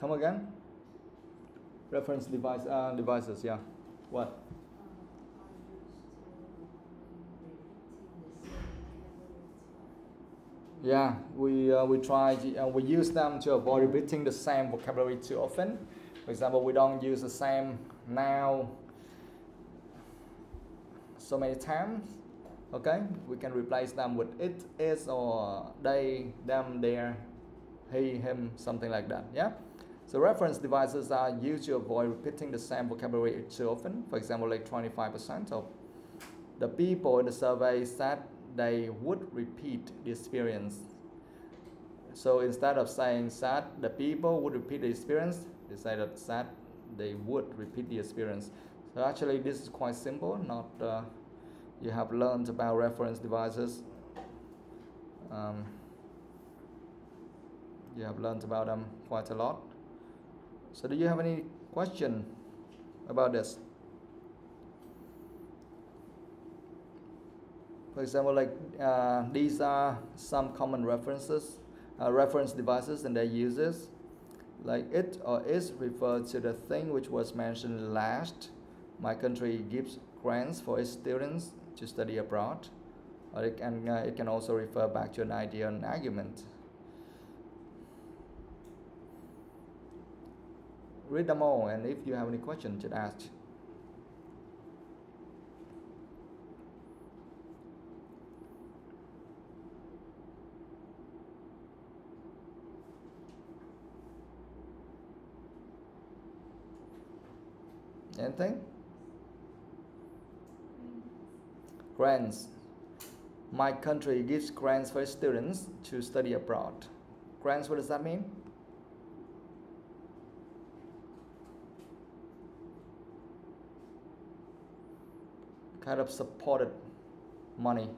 Come again? Reference devices, yeah. What? Yeah, we use them to avoid repeating the same vocabulary too often. For example, we don't use the same now so many times. Okay, we can replace them with it, is, or they, them, their, he, him, something like that. Yeah. So reference devices are used to avoid repeating the same vocabulary too often. For example, like 25% of the people in the survey said they would repeat the experience. So instead of saying said the people would repeat the experience, they say that said they would repeat the experience. So actually this is quite simple. Not you have learned about reference devices. You have learned about them quite a lot. So do you have any question about this? For example, like these are some common references, reference devices and their uses. Like it or is refer to the thing which was mentioned last. My country gives grants for its students to study abroad. Or it can also refer back to an idea or an argument. Read them all, and if you have any questions, just ask. Anything? Grants. My country gives grants for students to study abroad. Grants, what does that mean? Kind of supported money.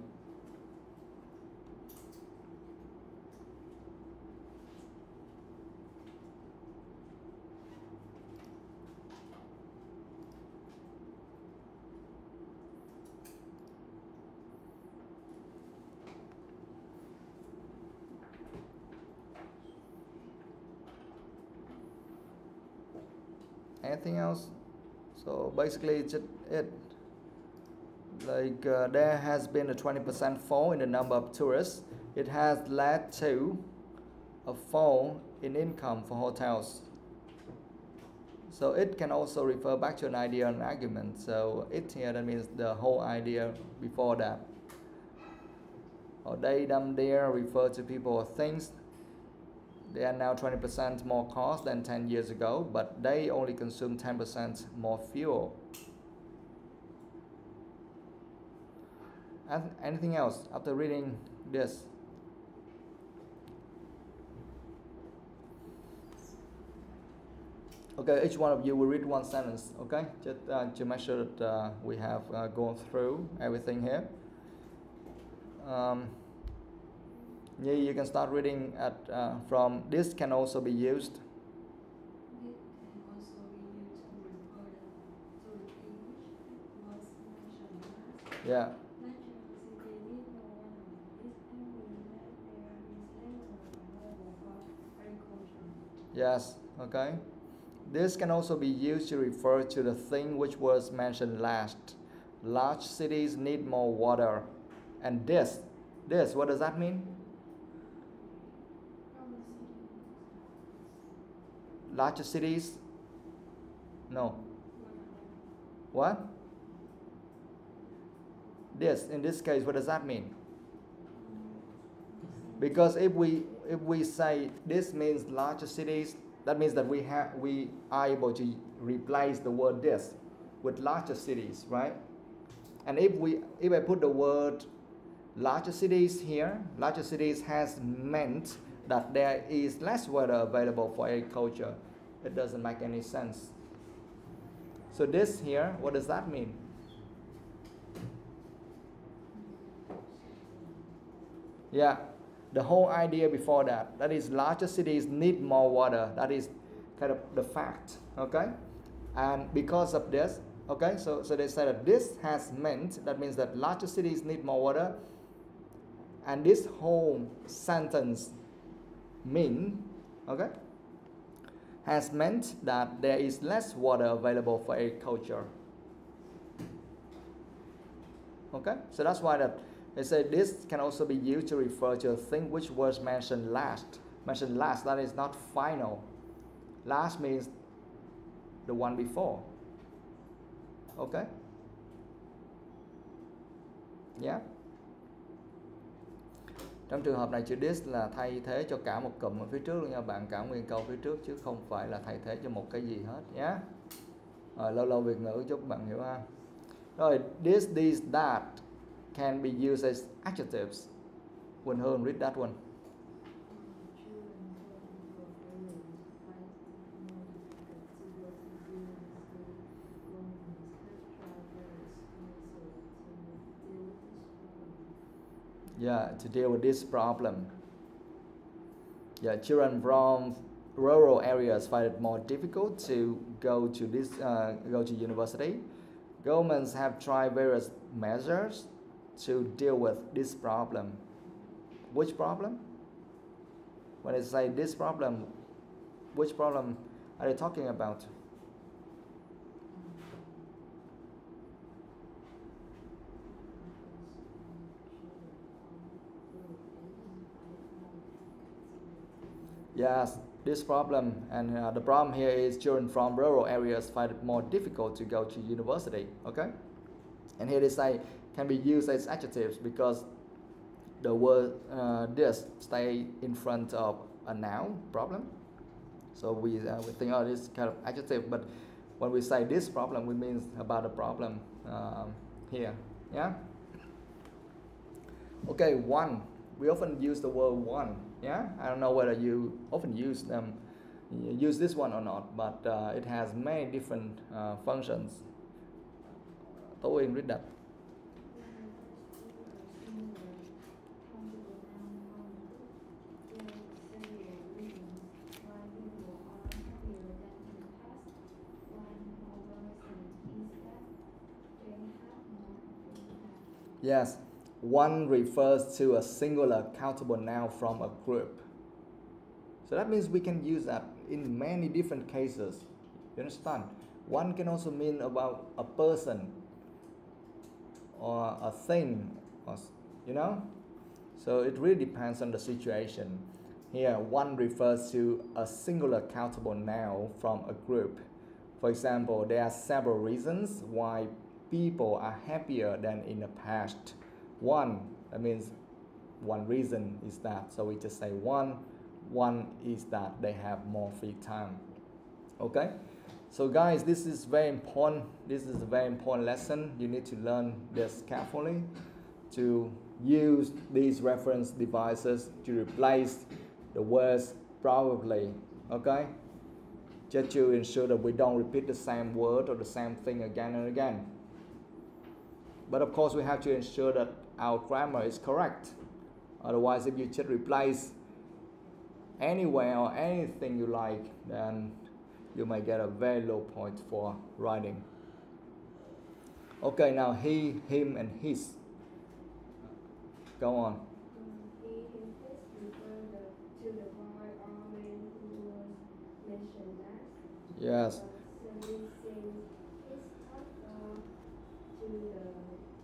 Anything else? So basically it's just it. Like there has been a 20% fall in the number of tourists. It has led to a fall in income for hotels. So it can also refer back to an idea and argument. So it here, that means the whole idea before that. Or they, them, there refer to people or things. They are now 20% more cost than 10 years ago, but they only consume 10% more fuel. Anything else after reading this? Okay, each one of you will read one sentence, okay? Just to make sure that we have gone through everything here. Yeah, you can start reading at from this can also be used. Yeah. Yes, okay. This can also be used to refer to the thing which was mentioned last. Large cities need more water. And this, what does that mean? Larger cities? No. What? This, in this case, what does that mean? Because if we say this means larger cities, that means that we are able to replace the word this with larger cities, right? And if I put the word larger cities here, larger cities has meant that there is less water available for agriculture. It doesn't make any sense. So this here, what does that mean? Yeah, the whole idea before that, that is larger cities need more water. That is kind of the fact, okay? And because of this, okay, so they say that this has meant, that means that larger cities need more water. And this whole sentence mean, okay? has meant that there is less water available for agriculture. Okay, so that's why that they say this can also be used to refer to a thing which was mentioned last. Mentioned last, that is not final. Last means the one before. Okay. Yeah. Trong trường hợp này chữ this là thay thế cho cả một cụm ở phía trước luôn nha bạn, cả nguyên câu phía trước chứ không phải là thay thế cho một cái gì hết nhé. Rồi lâu lâu Việt ngữ giúp bạn hiểu ha. Rồi this, that can be used as adjectives. Quỳnh Hương, read that one. Yeah, to deal with this problem. Yeah, children from rural areas find it more difficult to go to university. Governments have tried various measures to deal with this problem. Which problem? When I say this problem, which problem are they talking about? Yes, this problem, and the problem here is children from rural areas find it more difficult to go to university. Okay, and here they say can be used as adjectives because the word this stay in front of a noun problem. So we think of this kind of adjective, but when we say this problem, we mean about the problem here. Yeah. Okay, one. We often use the word one. Yeah, I don't know whether you often use this one or not, but it has many different functions. TOEIC, read that. Yes. One refers to a singular countable noun from a group. So that means we can use that in many different cases. You understand? One can also mean about a person or a thing, or, you know? So it really depends on the situation. Here, one refers to a singular countable noun from a group. For example, there are several reasons why people are happier than in the past. One, that means one reason is that. So we just say one is that they have more free time. Okay? So guys, this is very important. This is a very important lesson. You need to learn this carefully to use these reference devices to replace the words probably. Okay? Just to ensure that we don't repeat the same word or the same thing again and again. But of course, we have to ensure that our grammar is correct. Otherwise, if you just replace anywhere or anything you like, then you may get a very low point for writing. Okay, now he, him, and his. Go on. He, him, his refer to the boy or man who was mentioned last. Yes. So we say his talk to the consulate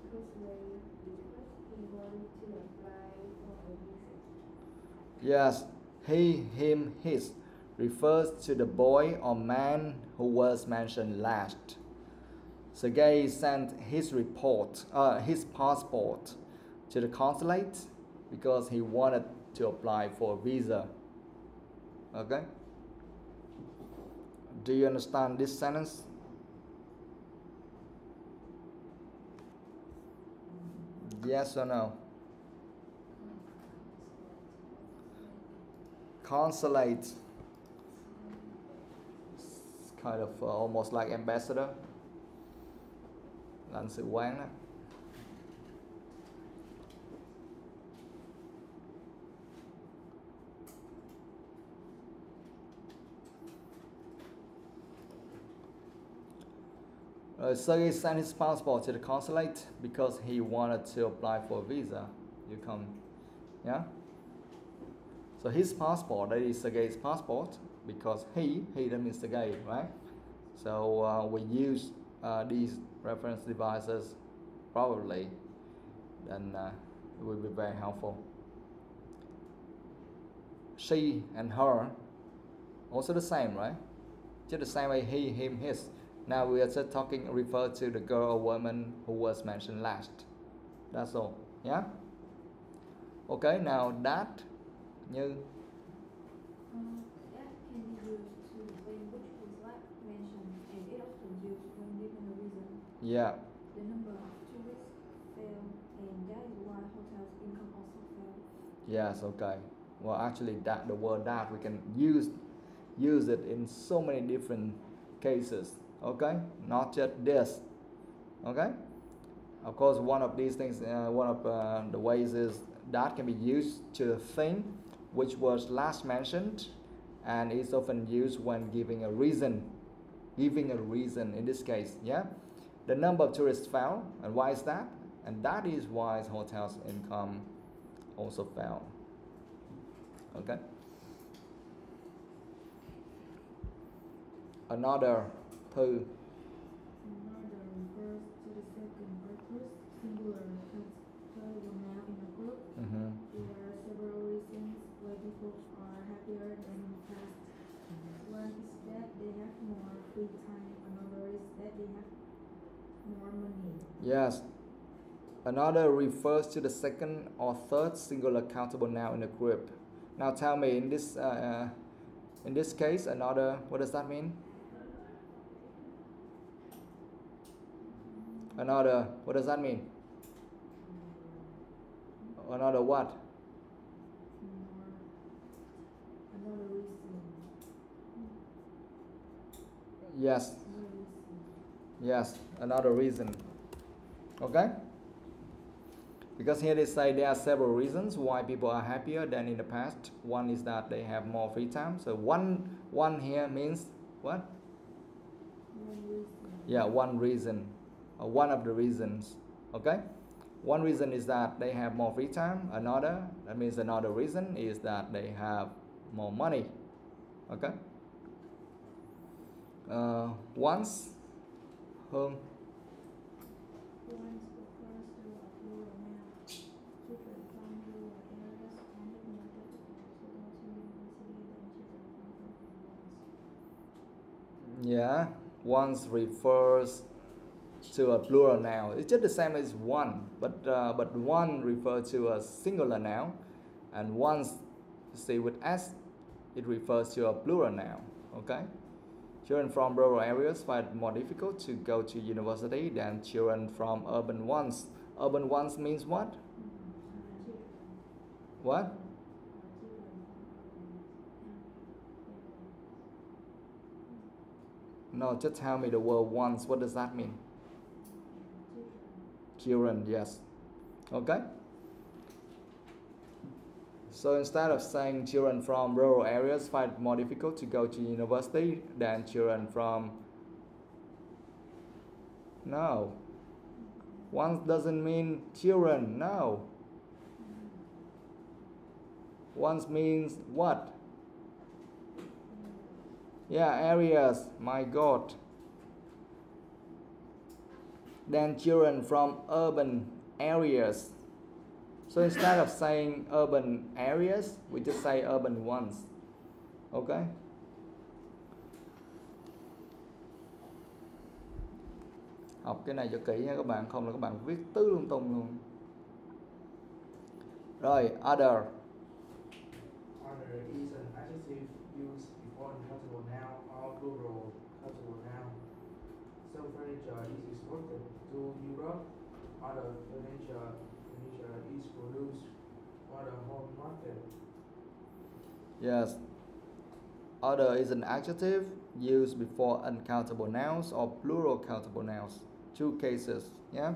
because he wanted to apply for a visa. Yes, he, him, his refers to the boy or man who was mentioned last. Sergei sent his passport to the consulate because he wanted to apply for a visa. Okay? Do you understand this sentence? Yes or no? Consulate. It's kind of almost like ambassador. Lãnh sự quán đó. Sergei sent his passport to the consulate because he wanted to apply for a visa. You come, yeah? So his passport, that is Sergei's passport, because he that means the guy, right? So we use these reference devices probably, then it will be very helpful. She and her, also the same, right? Just the same way he, him, his. Now we are just talking, refer to the girl or woman who was mentioned last. That's all, yeah? Okay, now that, như. That can be used to explain which was last mentioned, and it often used when given a reason. Yeah. The number of tourists fell, and that is why hotels' income also fell. Yes, okay. Well, actually, that the word that we can use it in so many different cases. Okay, not just this. Okay. Of course, one of these things, one of the ways is that can be used to a thing which was last mentioned, and is often used when giving a reason. Giving a reason in this case, yeah. The number of tourists fell, and why is that? And that is why hotels' income also fell. Okay. Another, thư. Another refers to the second purpose, singular category noun in a group. There are several reasons why people are happier than in the past. One is that they have more free time. Another is that they have more money. Yes. Another refers to the second or third singular countable noun in a group. Now tell me, in this case, another, what does that mean? Another, what does that mean? Another what? Another reason. Yes. Yes, another reason. Okay? Because here they say there are several reasons why people are happier than in the past. One is that they have more free time. So one here means what? One reason. Yeah, one reason. Or one of the reasons. Okay? One reason is that they have more free time. Another, that means another reason is that they have more money. Okay? Once, hơn. Once refers to a plural noun. Children from rural areas find it more difficult to go to university than children from urban ones. Yeah, once refers to a plural noun. It's just the same as one, but one refers to a singular noun, and once, see with s, it refers to a plural noun. Okay. Children from rural areas find it more difficult to go to university than children from urban ones. Urban ones means what? What? No, just tell me the word once. What does that mean? Children, yes. Okay. So instead of saying children from rural areas find it more difficult to go to university than children from... No. Once doesn't mean children, no. Once means what? Yeah, areas, my God. Than children from urban areas. So instead of saying urban areas, we just say urban ones. Okay? Học cái này cho kỹ nha các bạn, không là các bạn viết tứ lung tung luôn. Rồi, other. Other is an adjective used before uncountable noun or plural countable noun. Some furniture is exported to Europe. Other furniture is produced for the home market. Yes. Other is an adjective used before uncountable nouns or plural countable nouns. Two cases, yeah?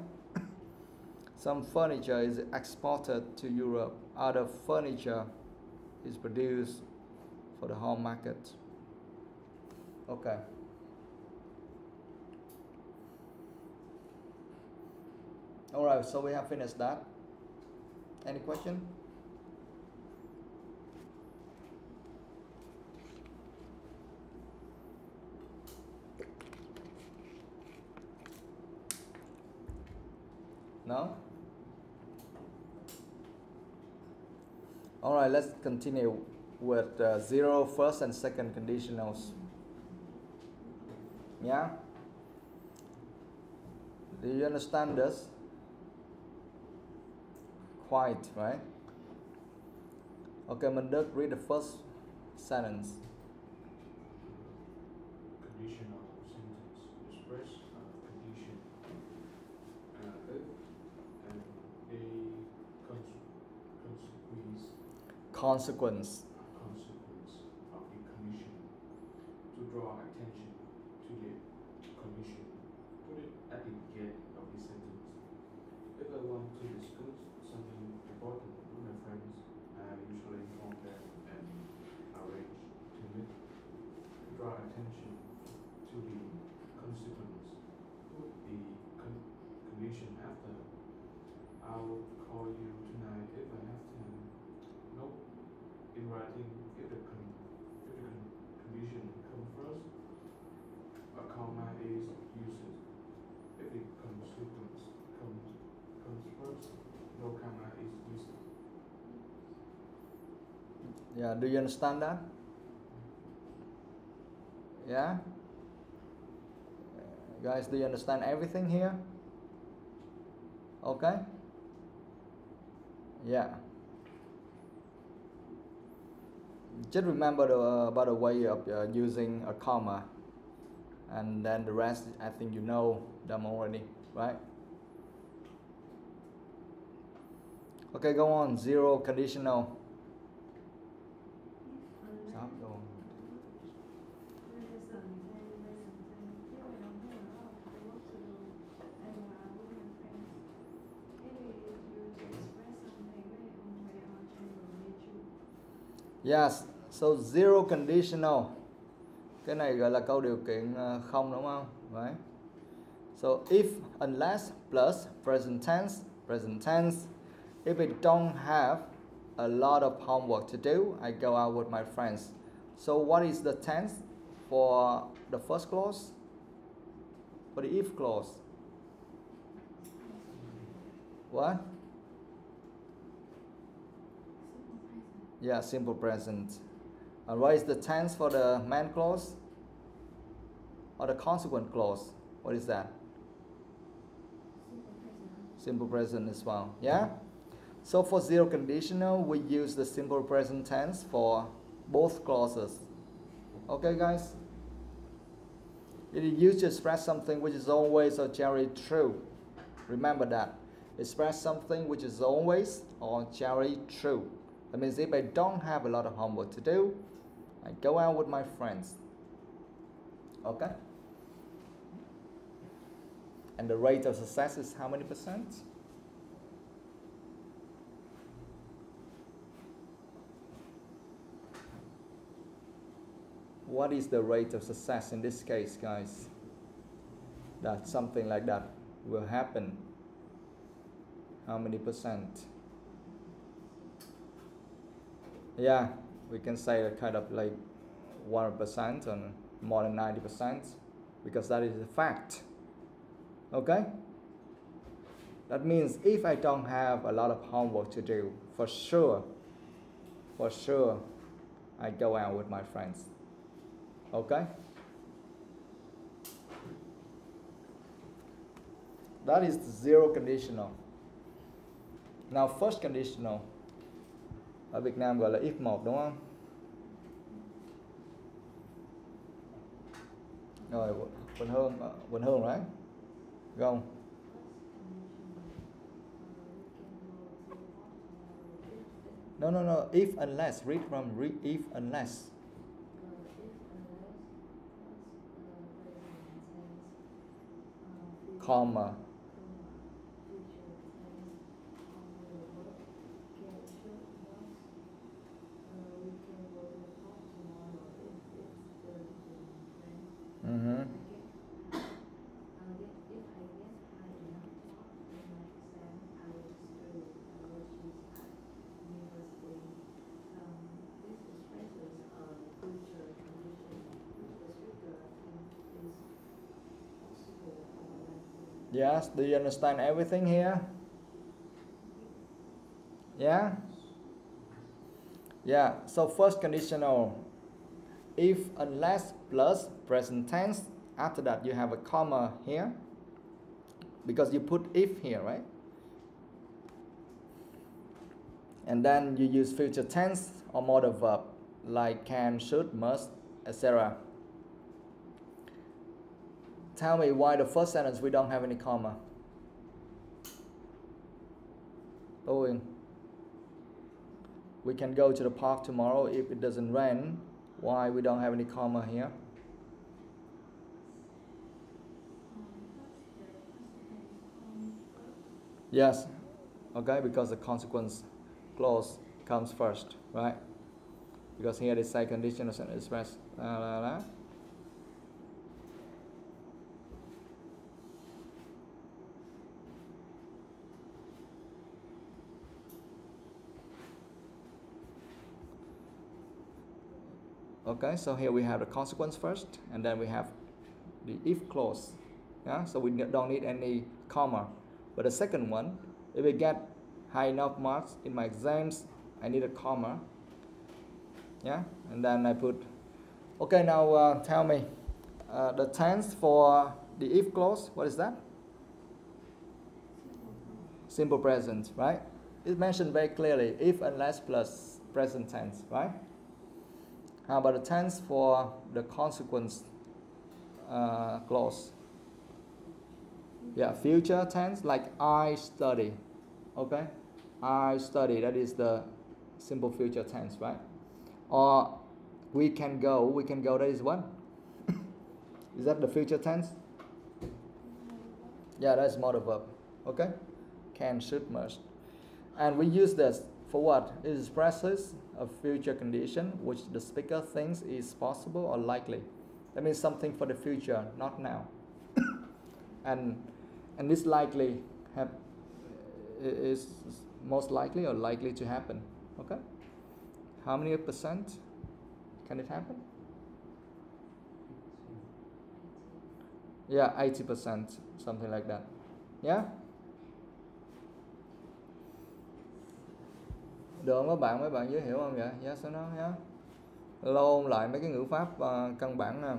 Some furniture is exported to Europe. Other furniture is produced for the home market. Okay. All right, so we have finished that. Any question? No? Alright, let's continue with zero, first and second conditionals. Yeah? Do you understand this? Quite, right? Okay, Mandak, read the first sentence. Conditional sentence express condition if and a Consequence. of the condition to draw attention to the condition. Put it at the beginning of the sentence. If I want to discuss something important with my friends, I usually inform them and arrange to meet. Draw attention to the consequence. Put the condition after. I'll call you tonight if I have time. Nope. In writing, if the condition comes first, a comma is used. If the consequence comes first, no comma is used. Yeah, do you understand that? Yeah? Guys, do you understand everything here? Okay? Yeah. Just remember about the way of using a comma, and then the rest, I think you know them already, right? Okay, go on. Zero conditional. Stop, go on. Yes, so zero conditional. Cái này gọi là câu điều kiện không, đúng không? Right? So if, unless plus present tense. If I don't have a lot of homework to do, I go out with my friends. So what is the tense for the first clause? For the if clause? What? Yeah, simple present. And what is the tense for the main clause? Or the consequent clause? What is that? Simple present as well. Yeah? So for zero conditional, we use the simple present tense for both clauses. Okay, guys? It is used to express something which is always or generally true. Remember that. Express something which is always or generally true. That means if I don't have a lot of homework to do, I go out with my friends. Okay? And the rate of success is how many percent? What is the rate of success in this case, guys? That something like that will happen. How many percent? Yeah, we can say kind of like 100% or more than 90%, because that is a fact. Okay? That means if I don't have a lot of homework to do, for sure, I go out with my friends. Okay? That is zero conditional. Now first conditional. Ở Việt Nam gọi là if 1, đúng không? Rồi, Quỳnh Hương, right? Go. No. If unless. Read from if unless. Comma. Yes, do you understand everything here? Yeah? Yeah, so first conditional, if, unless, plus present tense. After that you have a comma here because you put if here, right? And then you use future tense or modal verb like can, should, must, etc. Tell me why the first sentence we don't have any comma. Owen, we can go to the park tomorrow if it doesn't rain. Why we don't have any comma here? Yes, okay, because the consequence clause comes first, right? Because here they say conditional sentence express. Okay, so here we have the consequence first, and then we have the if clause. Yeah, so we don't need any comma. But the second one, if I get high enough marks in my exams, I need a comma. Yeah, and then I put. Okay, now tell me the tense for the if clause. What is that? Simple present, right? It's mentioned very clearly. If, unless, plus present tense, right? How about the tense for the consequence clause? Yeah, future tense, like I study. Okay, I study. That is the simple future tense, right? Or we can go. We can go. That is what? Is that the future tense? Yeah, that's modal verb. Okay, can, should, must, and we use this for what? It expresses a future condition which the speaker thinks is possible or likely. That means something for the future, not now. And this likely is most likely or likely to happen. Okay, how many percent can it happen? Yeah, 80%, something like that. Yeah. Được không mấy bạn dễ hiểu không vậy? Yes or no? Yeah. Lâu ôn lại mấy cái ngữ pháp căn bản nè.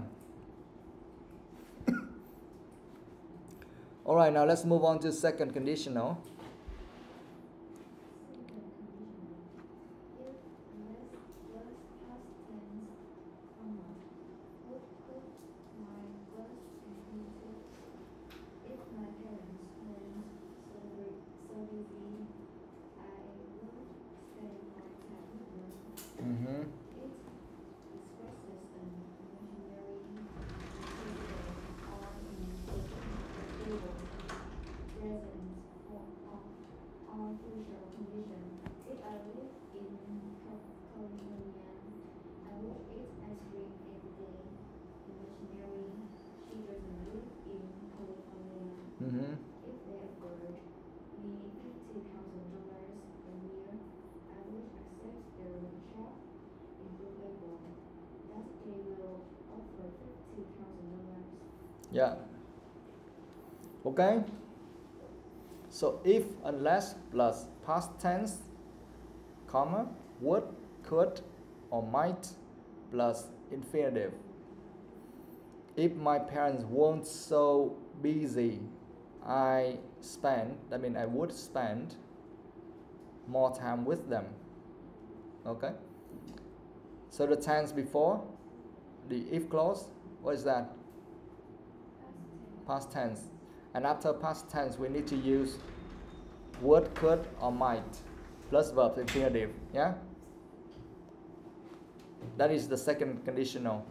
Alright, now let's move on to second conditional. Yeah. Okay. So if, unless, plus past tense, comma, would, could, or might, plus infinitive. If my parents weren't so busy, I would spend more time with them. Okay. So the tense before the if clause, what is that? Past tense. And after past tense, we need to use would, could, or might, plus verb infinitive. Yeah? That is the second conditional.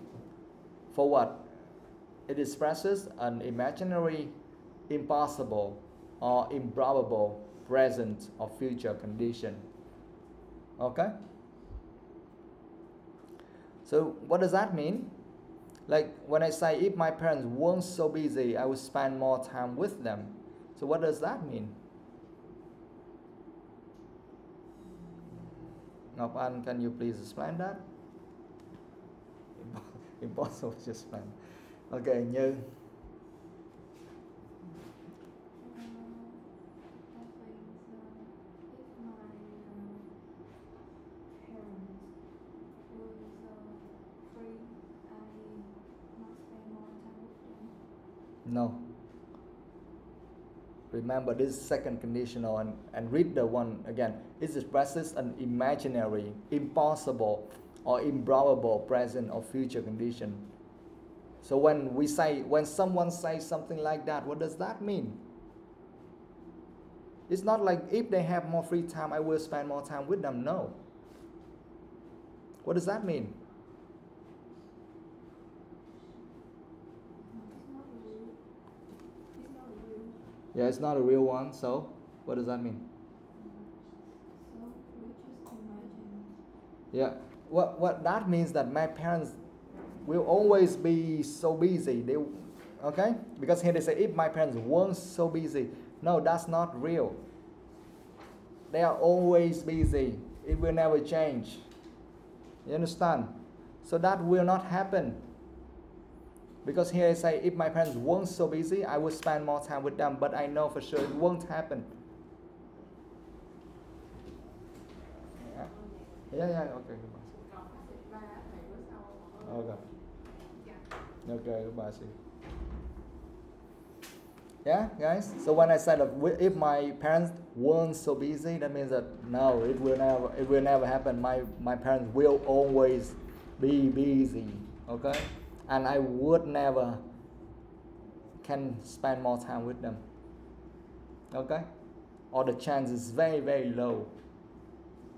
For what? It expresses an imaginary, impossible, or improbable present or future condition. Okay? So what does that mean? Like when I say if my parents weren't so busy, I would spend more time with them. So what does that mean? Ngọc Anh, can you please explain that? Impossible to explain. Okay, Như. No. Remember this second conditional and read the one again. It expresses an imaginary, impossible, or improbable present or future condition. So when someone says something like that, what does that mean? It's not like if they have more free time, I will spend more time with them. No. What does that mean? Yeah, it's not a real one. So, what does that mean? So we just imagine. Yeah. What that means that my parents will always be so busy. Okay? Because here they say if my parents weren't so busy. No, that's not real. They are always busy. It will never change. You understand? So that will not happen. Because here I say, if my parents weren't so busy, I would spend more time with them. But I know for sure it won't happen. Yeah, okay. Okay, goodbye. See. Yeah, guys. So when I said that if my parents weren't so busy, that means that no, it will never happen. My parents will always be busy. Okay, and I would never can spend more time with them. Okay, or the chance is very, very low.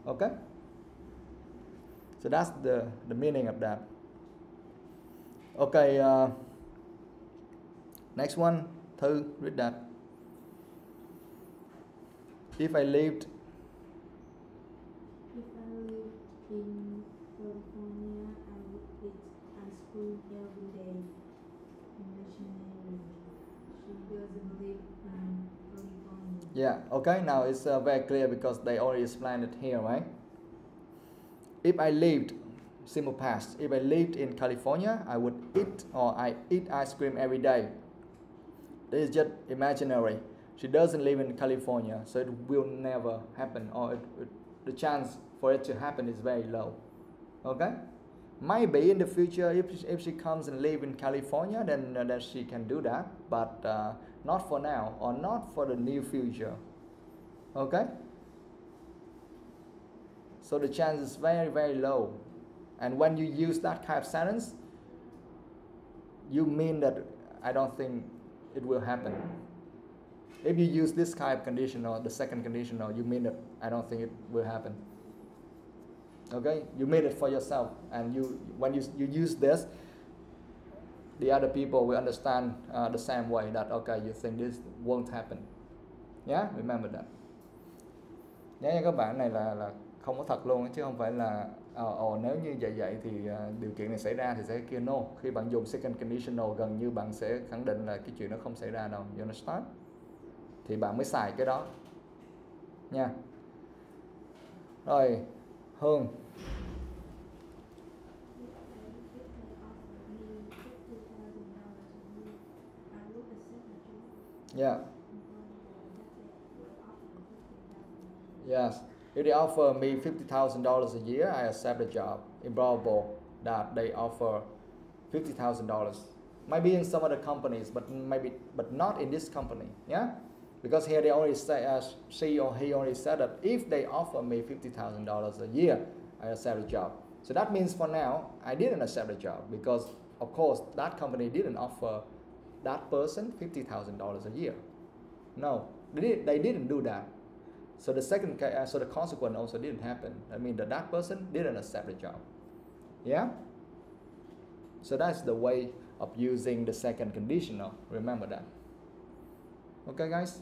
Okay, so that's the meaning of that. Okay, next one. Thư, read that. If I lived in California, I would eat ice cream every day. Imaginary. She doesn't live in California. Yeah, okay, now it's very clear because they already explained it here, right? If I lived, simple past, if I lived in California, I would eat or I eat ice cream every day. This is just imaginary. She doesn't live in California, so it will never happen, or the chance for it to happen is very low. Okay? Maybe in the future, if she comes and live in California, then she can do that, but not for now, or not for the near future. Okay? So the chance is very, very low. And when you use that kind of sentence, you mean that I don't think it will happen. If you use this kind of conditional, the second conditional, you mean that I don't think it will happen. Okay, you made it for yourself, and when you use this, the other people will understand the same way that okay, you think this won't happen. Yeah, remember that. Nhớ nha các bạn, này là không có thật luôn chứ không phải là nếu như vậy thì điều kiện này xảy ra thì sẽ kia. No, khi bạn dùng second conditional gần như bạn sẽ khẳng định là cái chuyện đó không xảy ra đâu. You understand? Thì bạn mới xài cái đó nha. Rồi, Hương. Yeah. Yes. If they offer me $50,000 a year, I accept the job. Improbable that they offer $50,000. Maybe in some other companies, but not in this company. Yeah, because here they already say, she or he already said that if they offer me $50,000 a year, I accept the job. So that means for now, I didn't accept the job because, of course, that company didn't offer that person $50,000 a year. No, they didn't do that. So the second, so the consequence also didn't happen. I mean that person didn't accept the job. Yeah. So that's the way of using the second conditional. Remember that. Okay, guys.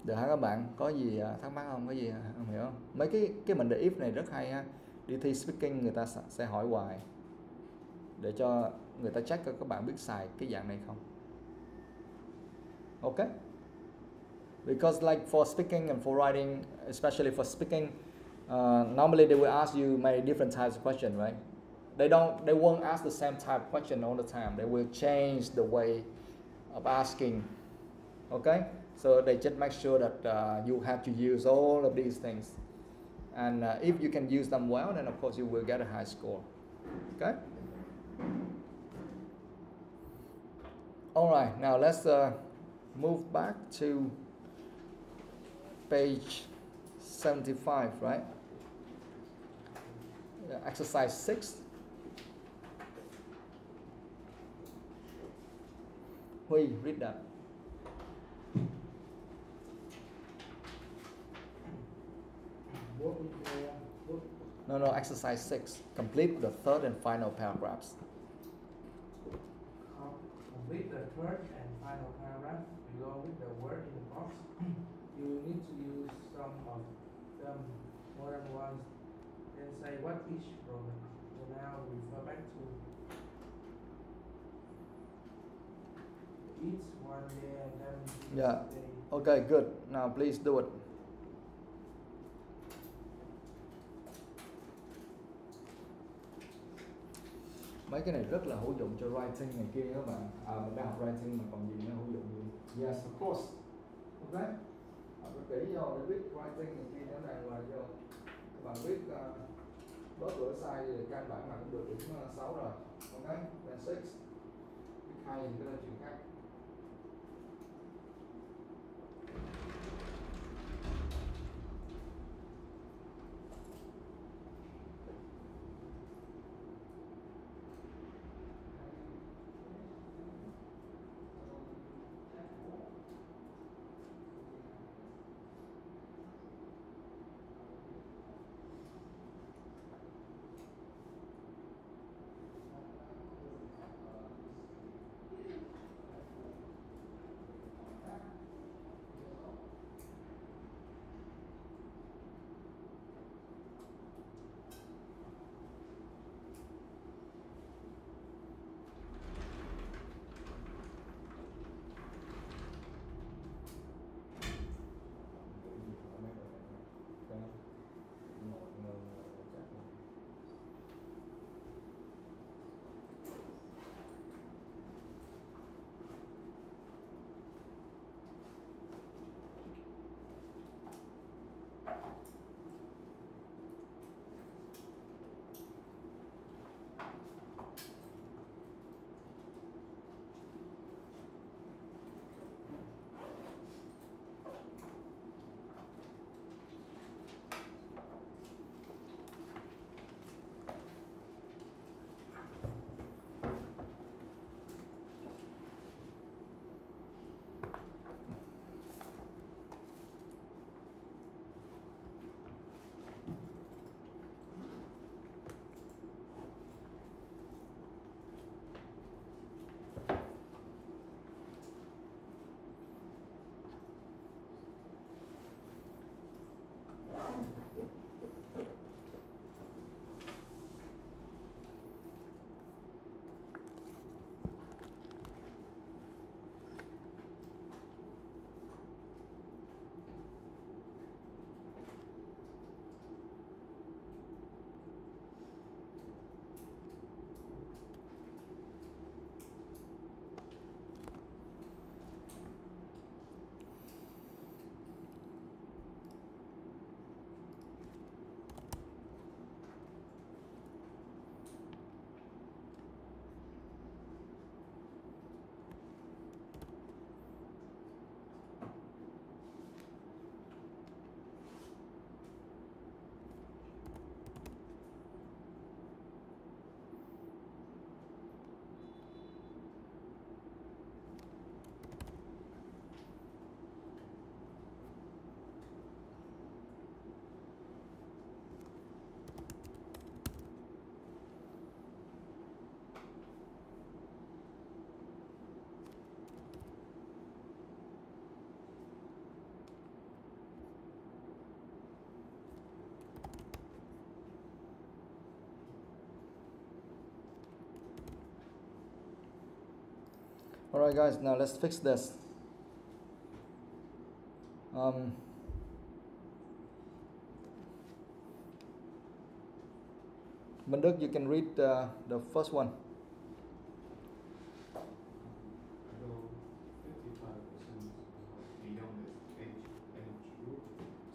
Được hả các bạn? Có gì thắc mắc không? Có gì không hiểu không? Mấy cái mình để if này rất hay ha. Đi thi speaking người ta sẽ hỏi hoài để cho người ta check coi các bạn biết xài cái dạng này không. Okay, because like for speaking and for writing, especially for speaking, normally they will ask you many different types of questions, right? They won't ask the same type of question all the time. They will change the way of asking. Okay, so they just make sure that you have to use all of these things, and if you can use them well, then of course you will get a high score. Okay. Okay. All right. Now let's move back to page 75, right? Exercise 6. Huy, read that. What would you No, exercise 6. Complete the third and final paragraphs. complete the third and final paragraph below with the word in the box? You need to use some of them more than once, then say what each pronoun refer back to. Each one day and then Yeah. day. Okay, good. Now please do it. Mấy cái này rất là hữu dụng cho writing này kia các bạn. Mình đang học writing mà còn gì nữa hữu dụng gì? Yes, of course. Okay. Học rất kỹ vô để viết writing này kia nó đang là vô. Các bạn viết bớt bữa sai thì căn bản là cũng được điểm 6 rồi. Okay. Then 6. Viết hay thì cái đó chuyện khác. Alright guys, now let's fix this. Manduk, you can read the first one. Although 55% of the youngest age group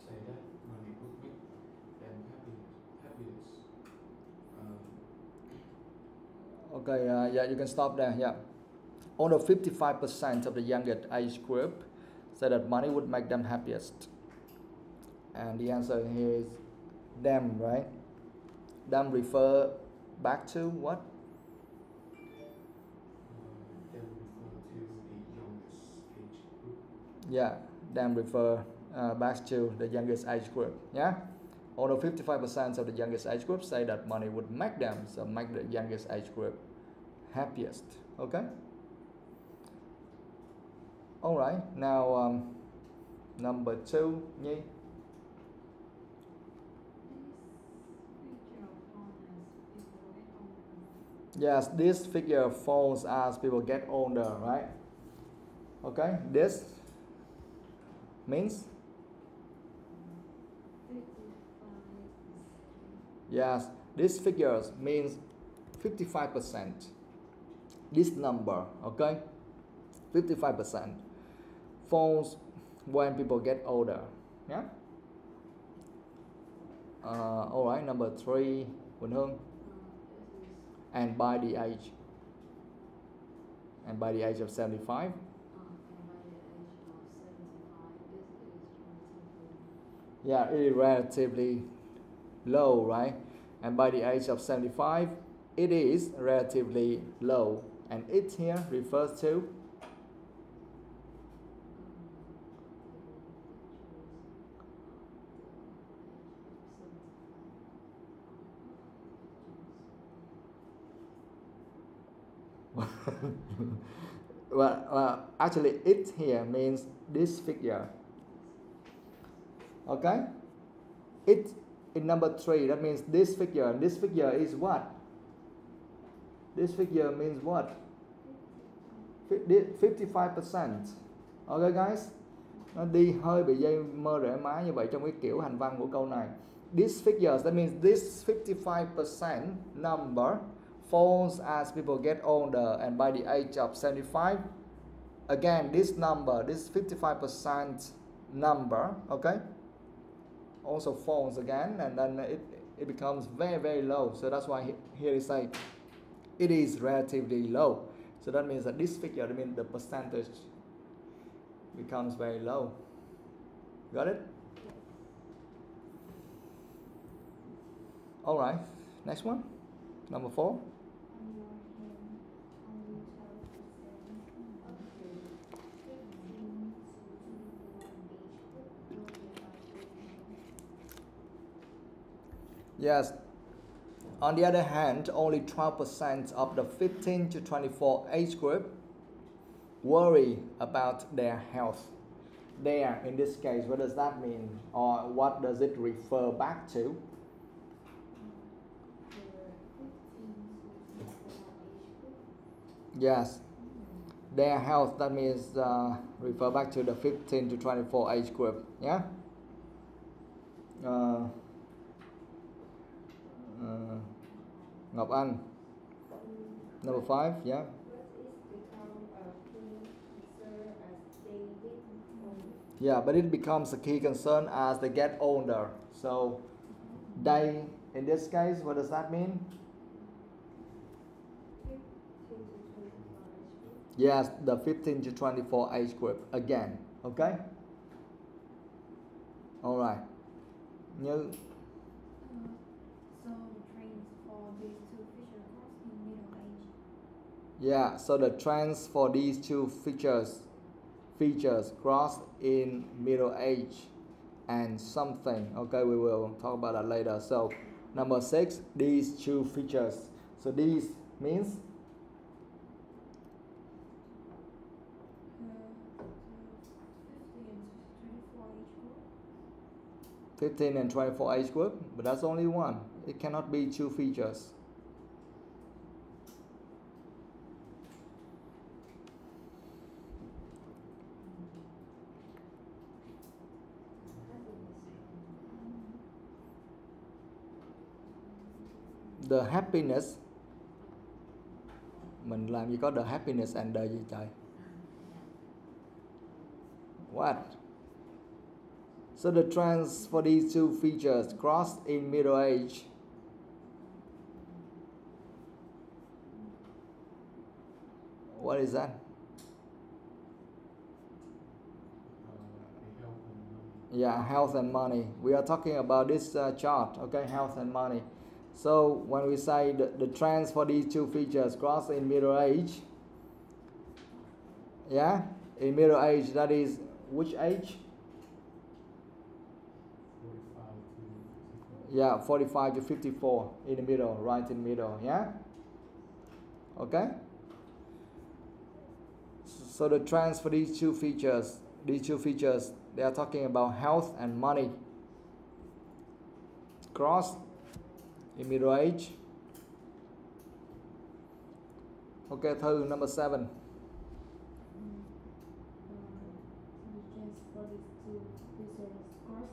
say that money would make them happiness. Okay, yeah, you can stop there. Yeah, only 55% of the youngest age group said that money would make them happiest, and the answer here is them, right? Them refer back to what? Then refer to the youngest age group. Yeah, them refer back to the youngest age group. Yeah, although 55% of the youngest age group say that money would make them, so make the youngest age group happiest. Okay. All right. Now number 2, Nhi. Yes, this figure falls as people get older, right? Okay, this means? Yes, this figure means 55%. This number, okay, 55% falls when people get older. Yeah. All right, number 3, Quỳnh Hương. And by the age. And by the age of 75. Yeah, it is relatively low, right? And by the age of 75, it is relatively low. And it here refers to well, actually it here means this figure. Okay, it in number 3, that means this figure. And this figure is what? This figure means what? 55%. Okay guys, nó đi hơi bị dây mơ rễ má như vậy trong cái kiểu hành văn của câu này. This figure, that means this 55% number falls as people get older, and by the age of 75, again this number, this 55% number, okay, also falls again, and then it becomes very, very low. So that's why here they say it is relatively low. So that means that this figure, I mean the percentage, becomes very low. Got it? All right, next one, number 4. Yes. On the other hand, only 12% of the 15 to 24 age group worry about their health. There, in this case, what does that mean? Or what does it refer back to? Yes. Their health, that means refer back to the 15 to 24 age group. Yeah? Ngọc Anh. Number 5, yeah. Yeah, but it becomes a key concern as they get older. So they, in this case, what does that mean? Yes, the 15 to 24 age group again. Okay? All right. Như. Yeah, so the trends for these two features cross in middle age and something. Okay, we will talk about that later. So number 6, these two features. So these means 15 and 24 age group, but that's only one. It cannot be two features. The happiness, mình làm gì có the happiness and the gì trời? What? So the trends for these two features cross in middle age What is that? Health and money. Yeah, health and money. We are talking about this chart, okay, health and money. So when we say the trends for these two features cross in middle age, yeah, in middle age, that is which age? 45 to 54. Yeah, 45 to 54 in the middle, right in the middle, yeah? Okay? So the trends for these two features, they are talking about health and money. Cross in middle age. Okay, Thư, number 7. The trends for these two features cross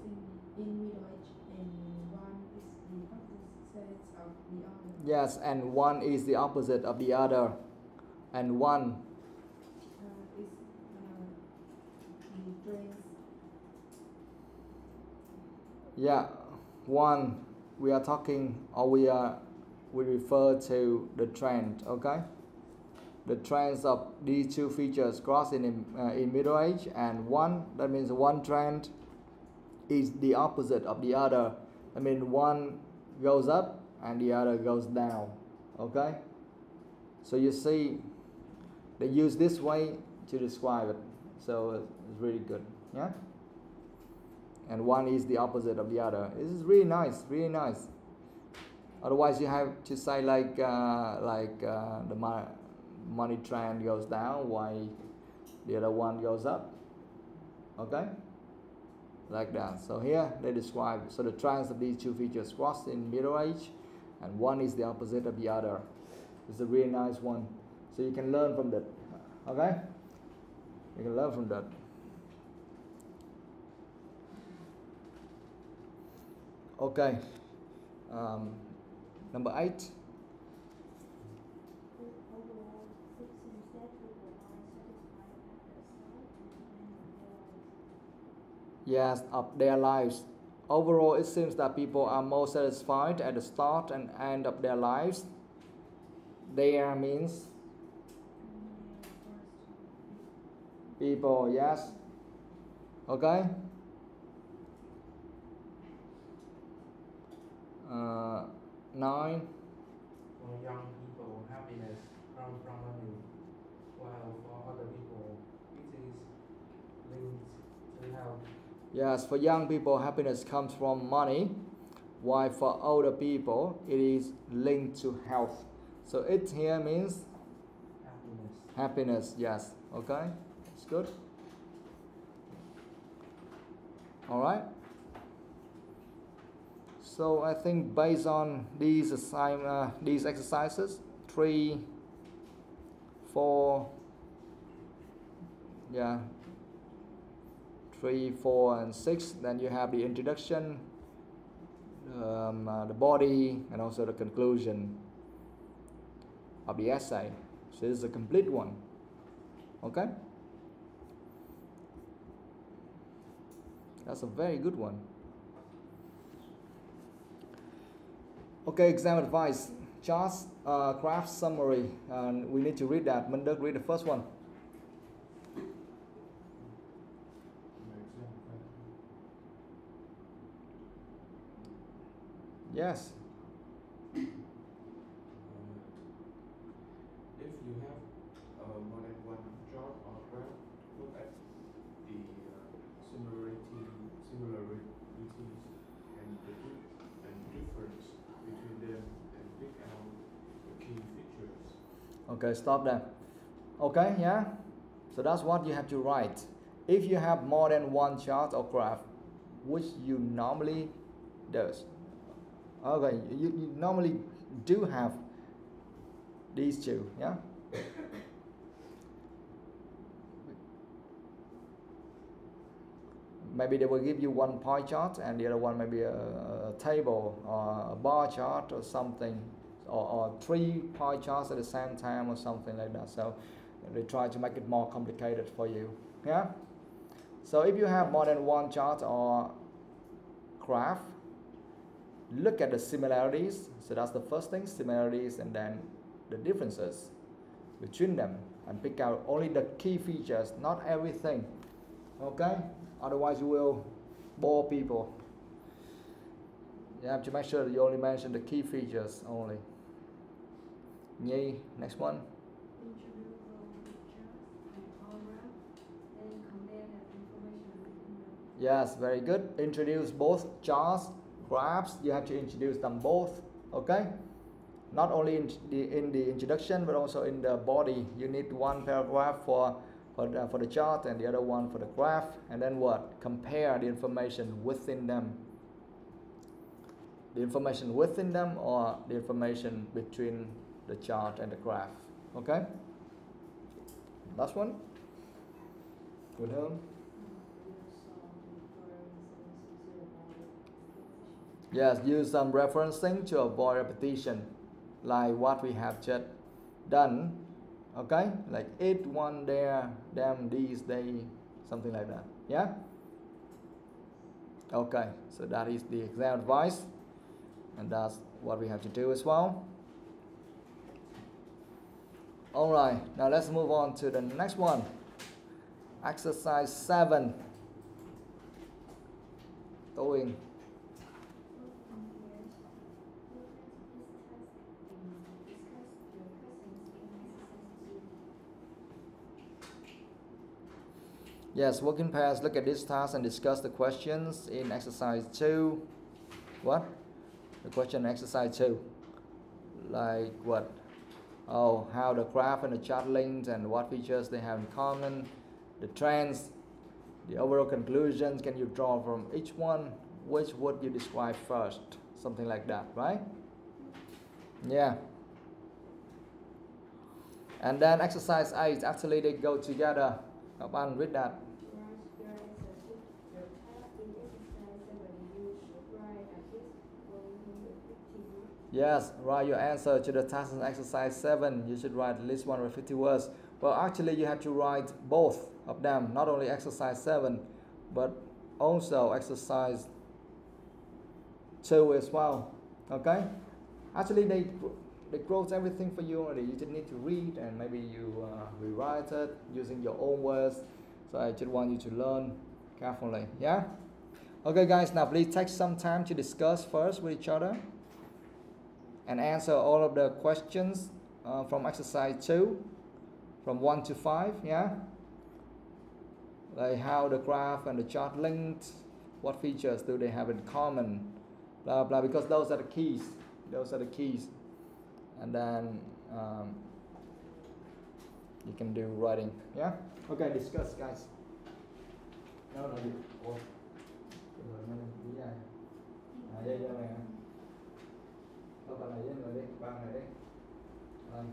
in middle age, and one is the opposite of the other. Yes, and one is the opposite of the other. And one, Is the trends. yeah, one, we are talking, or we refer to the trend, okay? The trends of these two features cross in middle age, and one, that means one trend is the opposite of the other. I mean, one goes up and the other goes down, okay? So you see, they use this way to describe it, so it's really good, yeah? And one is the opposite of the other. This is really nice, really nice. Otherwise, you have to say like the money trend goes down, while the other one goes up. Okay, like that. So here they describe. So the trends of these two features cross in middle age, and one is the opposite of the other. It's a really nice one. So you can learn from that. Okay, you can learn from that. Okay, number 8. Overall, it seems that people are satisfied at the start and end of their lives. Yes, of their lives. Overall, it seems that people are more satisfied at the start and end of their lives. There means people, yes. Okay. 9. For young people, happiness comes from money, while for other people, it is linked to health. Yes, for young people, happiness comes from money, while for older people, it is linked to health. So it here means happiness, yes. Okay, it's good. All right. So I think based on these exercises, 3, 4, yeah, 3, 4, and 6. Then you have the introduction, the body, and also the conclusion of the essay. So this is a complete one. Okay, that's a very good one. Okay, exam advice, charts, graph summary, and we need to read that. Minh read the first one. Yes. If you have more than one chart or graph, look at the similarities and the difference between them and pick out the key features. Okay, stop there. Okay, yeah. So that's what you have to write. If you have more than one chart or graph, which you normally does. Okay, you normally do have these two, yeah. Maybe they will give you one pie chart and the other one maybe a table or a bar chart or something, or 3 pie charts at the same time or something like that. So they try to make it more complicated for you, yeah. So if you have more than one chart or graph, look at the similarities. So that's the first thing, similarities, and then the differences. between them and pick out only the key features, not everything. Okay? Otherwise you will bore people. You have to make sure that you only mention the key features only. Nhi, next one. Introduce all pictures and paragraph, then compare that information within them. Yes, very good. Introduce both charts, graphs. You have to introduce them both. Okay? Not only in the introduction, but also in the body. You need one paragraph for the chart and the other one for the graph. And then what? Compare the information within them. The information within them or the information between the chart and the graph. Okay? Last one. Good home. Yes, use some referencing to avoid repetition, like what we have just done. Okay, like it, one, there, them, these, they, something like that. Yeah. Okay, so that is the exam advice, and that's what we have to do as well. All right, now let's move on to the next one. Exercise 7. Doing. Yes, work in pairs. Look at this task and discuss the questions in exercise 2. What? The question in exercise 2. Like what? Oh, how the graph and the chart linked and what features they have in common. The trends, the overall conclusions can you draw from each one? Which would you describe first? Something like that, right? Yeah. And then exercise 8, actually they go together. Các bạn read that. Yes, write your answer to the task in exercise 7. You should write at least 150 words. Well, actually you have to write both of them, not only exercise 7, but also exercise 2 as well. Okay? Actually they wrote everything for you already. You just need to read and maybe you rewrite it using your own words. So I just want you to learn carefully. Yeah? Okay guys, now please take some time to discuss first with each other and answer all of the questions from exercise 2 from 1 to 5. Yeah? Like how the graph and the chart linked, what features do they have in common, blah blah, because those are the keys. Those are the keys. And then you can do writing. Yeah? Okay, discuss guys. No, you. Oh.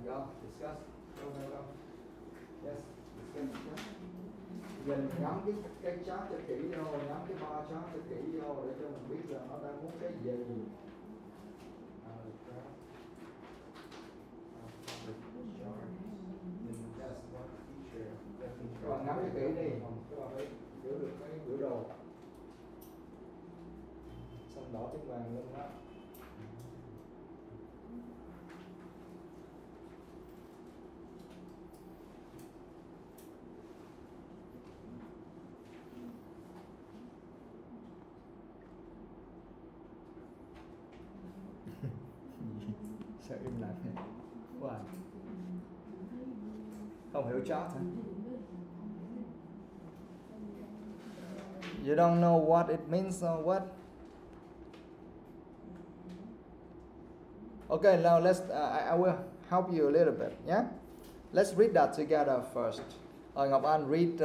Go, discuss. Go. Yes, discuss. Mình ngắm cái chart cho kỹ vô, ngắm cái bar chart cho kỹ vô để cho mình biết là nó đang muốn cái gì. Các bạn ngắm cái kỹ đi, các bạn phải hiểu được cái biểu đồ. Xanh đỏ trắng vàng luôn đó. Sao im lặng này? Wow. Không hiểu chart hả? You don't know what it means or what? Okay, now let's. I will help you a little bit. Yeah, let's read that together first. Ngọc Anh, read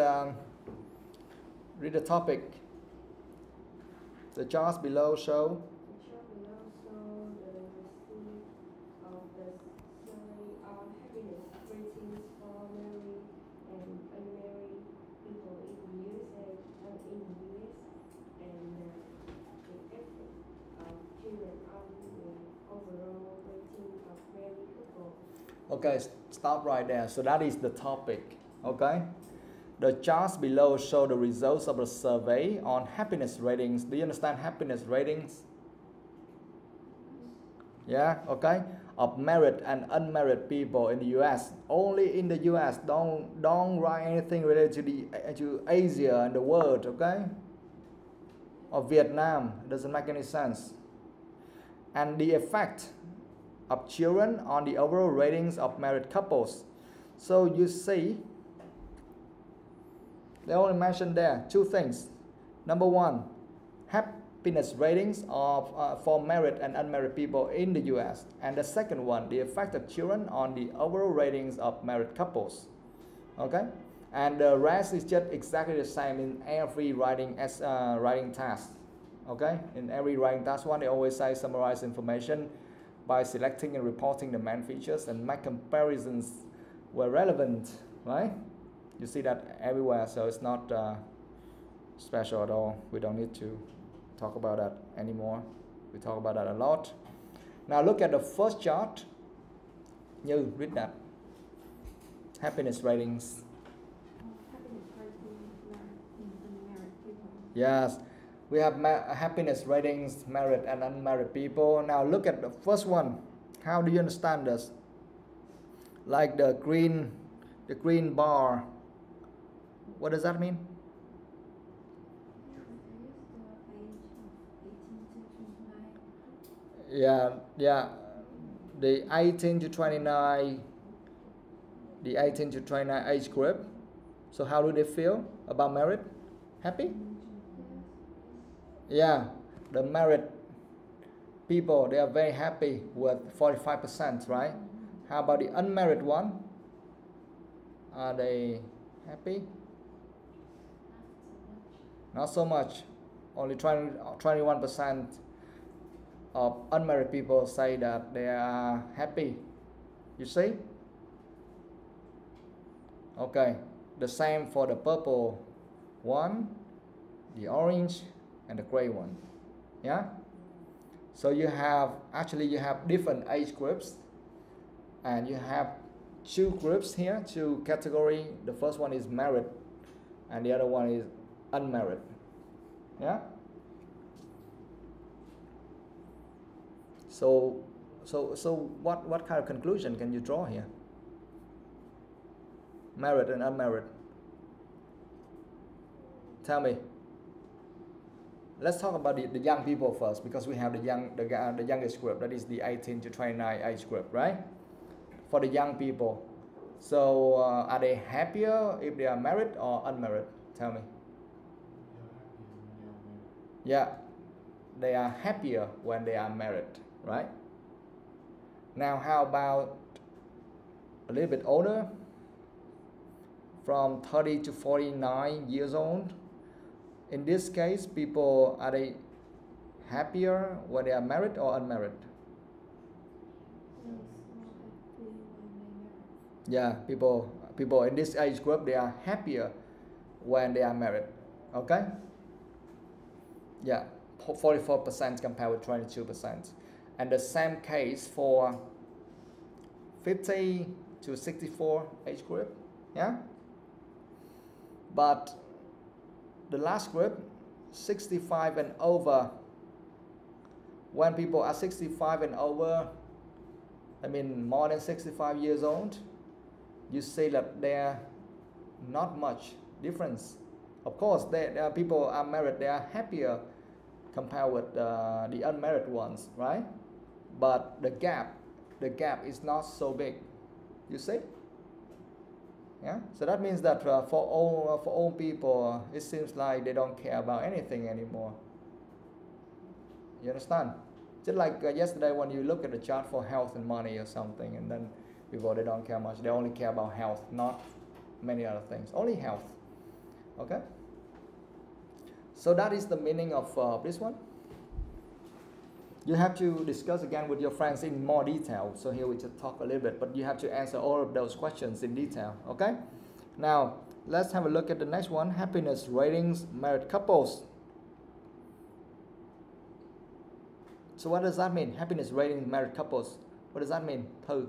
the topic. The charts below show. Okay, stop right there. So that is the topic. Okay, the charts below show the results of a survey on happiness ratings. Do you understand happiness ratings? Yeah. Okay. of married and unmarried people in the U.S. Only in the U.S. Don't write anything related to Asia and the world, okay? Or Vietnam. It doesn't make any sense. And the effect of children on the overall ratings of married couples. So you see, they only mentioned there two things. Number one, happiness ratings of for married and unmarried people in the US. And the second one, the effect of children on the overall ratings of married couples. Okay? And the rest is just exactly the same in every writing task. Okay? In every writing task one, they always say summarize information by selecting and reporting the main features and make comparisons where relevant, right? You see that everywhere, so it's not special at all. We don't need to talk about that anymore. We talk about that a lot. Now look at the first chart. You read that. Happiness ratings. Happiness rating in unmarried people. Yes, we have happiness ratings, married and unmarried people. Now look at the first one. How do you understand this? Like the green bar. What does that mean? Yeah. The 18 to 29 age group. So how do they feel about married? Happy? Yeah, the married people, they are very happy with 45%, right? How about the unmarried one? Are they happy? Not so much. Only 21% of unmarried people say that they are happy. You see? Okay. The same for the purple one, the orange, and the gray one. Yeah? So you have different age groups, and you have two groups here, two categories. The first one is married, and the other one is unmarried. Yeah? So what kind of conclusion can you draw here? Married and unmarried. Tell me. Let's talk about the young people first, because we have the youngest group, that is the 18 to 29 age group, right? For the young people. So are they happier if they are married or unmarried? Tell me. Yeah, they are happier when they are married, right? Now how about a little bit older, from 30 to 49 years old? In this case, people, are they happier when they are married or unmarried? Yeah, people in this age group, they are happier when they are married. Okay? Yeah, 44% compared with 22%. And the same case for 50 to 64 age group. Yeah? But the last group, 65 and over, when people are 65 and over, I mean more than 65 years old, you see that there not much difference. Of course, people are married, they are happier compared with the unmarried ones, right? But the gap is not so big. You see? Yeah. So that means that for all people, it seems like they don't care about anything anymore. You understand? Just like yesterday when you look at the chart for health and money or something, and then people, they don't care much. They only care about health, not many other things. Only health. Okay? So that is the meaning of this one. You have to discuss again with your friends in more detail. So here we just talk a little bit, but you have to answer all of those questions in detail. Okay? Now, let's have a look at the next one. Happiness ratings, married couples. So what does that mean? Happiness ratings, married couples. What does that mean? Thư.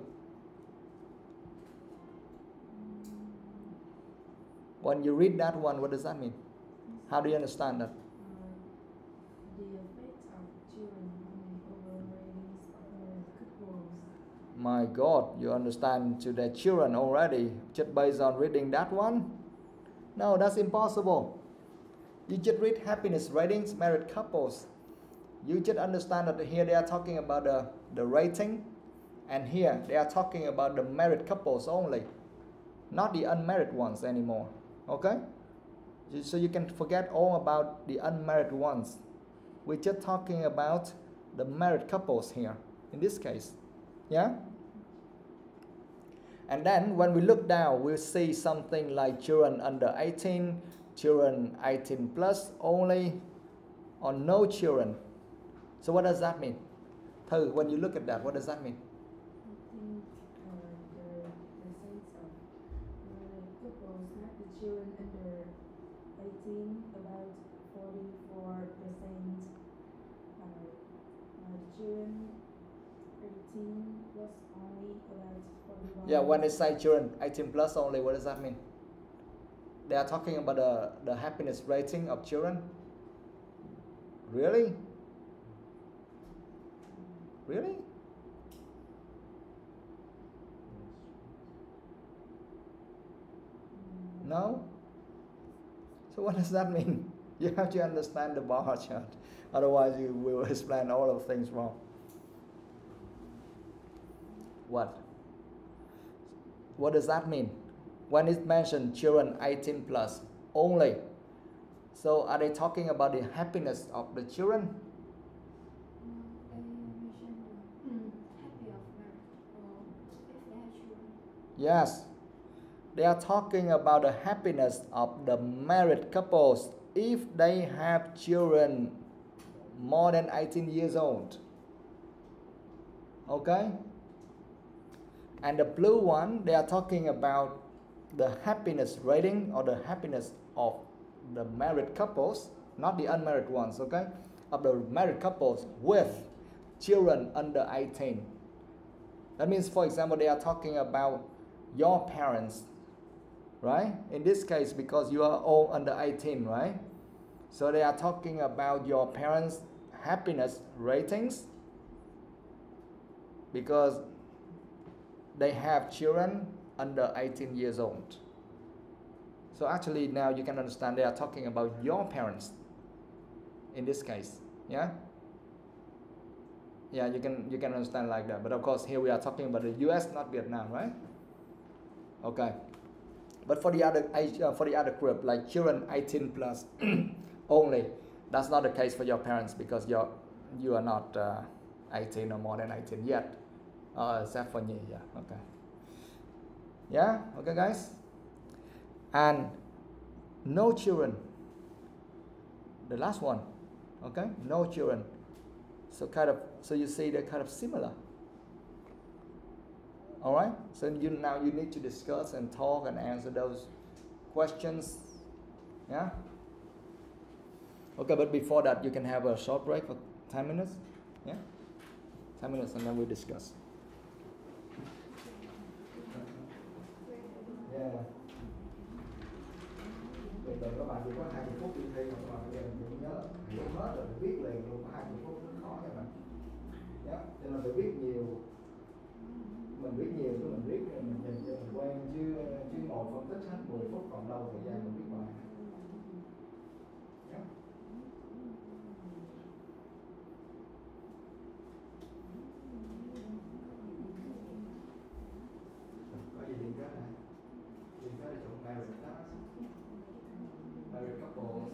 When you read that one, what does that mean? How do you understand that? The effect of children on the overall ratings of married couples. My God, you understand to their children already just based on reading that one? No, that's impossible. You just read happiness ratings, married couples. You just understand that here they are talking about the rating, and here they are talking about the married couples only, not the unmarried ones anymore. Okay? So you can forget all about the unmarried ones. We're just talking about the married couples here, in this case. Yeah? And then when we look down, we'll see something like children under 18, children 18 plus only, or no children. So what does that mean? Thư, when you look at that, what does that mean? I think the sense of couples have the children under 18, about 44%. The children 18 plus only about 41%. Yeah, when they say children 18 plus only, what does that mean? They are talking about the happiness rating of children? Really? Really? No? So what does that mean? You have to understand the bar chart. Otherwise you will explain all of things wrong. What? What does that mean? When it mentioned children 18 plus only. So are they talking about the happiness of the children? They mentioned happy of marriage if they have children. Yes. They are talking about the happiness of the married couples if they have children more than 18 years old. Okay? And the blue one, they are talking about the happiness rating or the happiness of the married couples, not the unmarried ones, okay? Of the married couples with children under 18. That means, for example, they are talking about your parents, right? In this case, because you are all under 18, right? So they are talking about your parents' happiness ratings because they have children under 18 years old. So actually now you can understand they are talking about your parents in this case. Yeah? Yeah, you can understand like that. But of course here we are talking about the US, not Vietnam, right? Okay. But for the other group, like children 18 plus only, that's not the case for your parents because you are not 18 or more than 18 yet. Except for you, yeah, okay. Yeah, okay guys. And no children. The last one, okay? No children. So you see they're kind of similar. All right. So now you need to discuss and talk and answer those questions. Yeah. Okay, but before that, you can have a short break for 10 minutes. Yeah. 10 minutes and then we discuss. Yeah. Bình thường các bạn chỉ có 20 phút đi thi mà các bạn bây giờ mình nhớ hiểu hết rồi phải viết liền luôn, có 20 phút rất khó cho bạn. Yeah. Cho nên phải viết nhiều. Mình viết nhiều chứ mình viết mình nhìn cho mình quen chứ ngồi phân tích hết 10 phút còn đâu thời gian mình viết bài. Yeah. Có gì liên kết này? Liên kết là chỗ married đó. Married couples.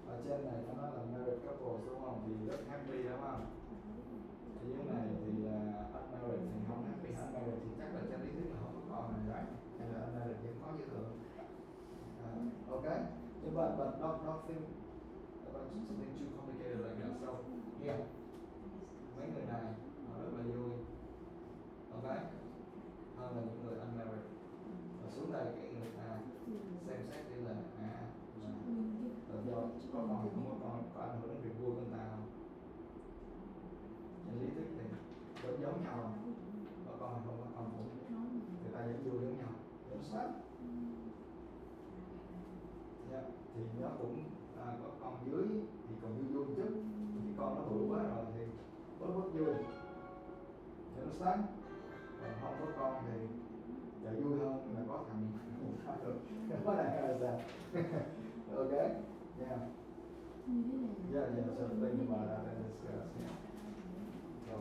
Ở trên này nó nói là married couples đúng không? Thì rất happy đúng không? Ở dưới này thì unmarried thì không happy, unmarried thì chắc là trên lý thuyết là không có con này, right? Hay là unmarried vẫn có dư thừa. Okay, but don't think about something too complicated like that. So here, mấy người này họ rất là vui, okay, hơn là những người unmarried. Và xuống đây cái người ta xem xét đi là do có con không có con có ảnh hưởng đến việc vui của người ta không? Trên lý thuyết thì giống nhau không? Có con hay không có con cũng người ta vẫn vui giống nhau, giống sát. Yeah. Thì nó cũng có con dưới thì còn vui vui chút, thì con nó bự quá rồi thì bớt vui. understand? Còn không có con thì dạ vui hơn là có thằng sao được. What I understand. Okay? Yeah. Như thế này. Yeah, so think about that and discuss. Yeah. So